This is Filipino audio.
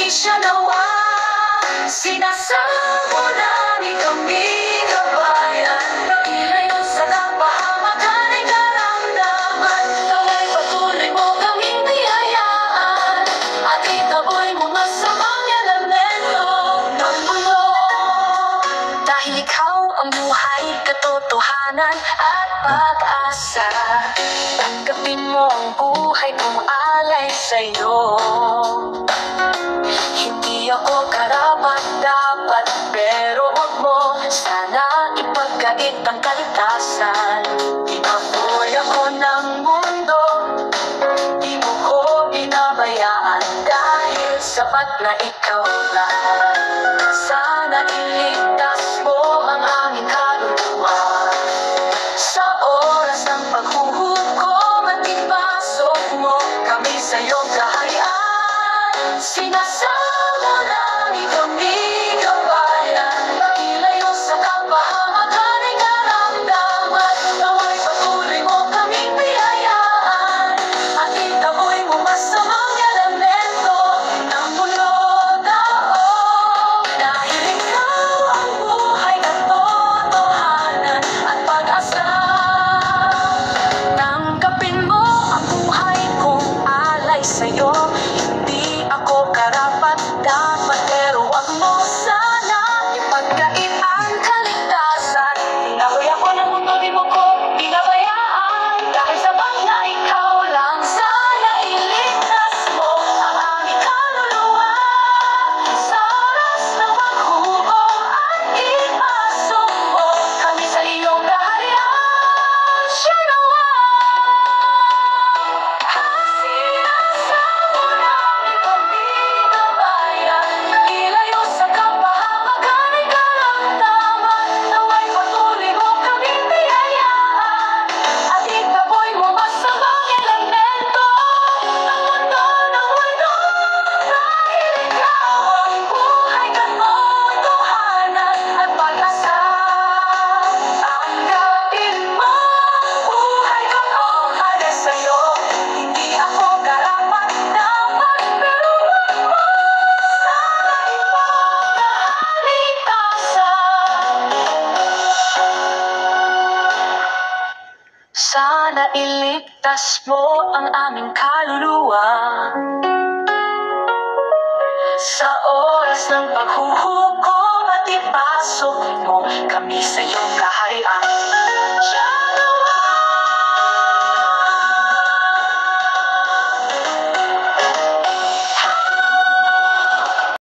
siya nawa. Sinasamo namin kami kabayan, ilayo sa kapahamakan ay karamdaman. Nawa'y patuloy mo kaming biyayaan, at itaboy mo masamang elemento ng mundo. Dahil ikaw ang buhay, katotohanan at pag-asa, tanggapin mo ang buhay kong alay sa'yo. Hindi ako karapat-dapat, pero huwag mo sana ipagkait ang kalikasan. Tinaboy ako ng mundo, di mo ko binabayaan, dahil sapat na ikaw lang. Sana iligtas mo ang aming kaluluwa sa oras ng paghuhukom, at ipasok mo kami sa iyong kaharian. Sinasamo namin kami kabayan, ilayo sa kapahamakan ay karamdaman. Nawa'y patuloy mo kaming biyayaan, at itaboy mo masamang elemento ng mundo. Dahil ikaw ang buhay, katotohanan at pag-asa, tanggapin mo ang buhay kong alay sa'yo. Hindi ako karapat-dapat, pero wag mo sana ipagkait ang kaligtasan. Tinaboy ako ng mundo, di mo ko binabayaan, dahil sapat na ikaw lang. Sana iligtas mo ang aming kaluluwa sa oras ng paghukom, at ipasok mo kami sa iyong kaharian. Siya nawa. Sinasamo namin kami kabayan, ilayo sa kapahamakan ay karamdaman. Nawa'y patuloy mo kaming biyayaan, at itaboy mo masamang elemento ng mundo. Dahil ikaw ang buhay, katotohanan at pag-asa, tanggapin mo ang buhay kong alay sa'yo. Hindi ako karapat-dapat, pero wag mo sana ipagkaligtasan. Sana iligtas mo ang aming kaluluwa sa oras ng paghuhukom, at ipasok mo kami sa iyong kaharian. Siya nawa.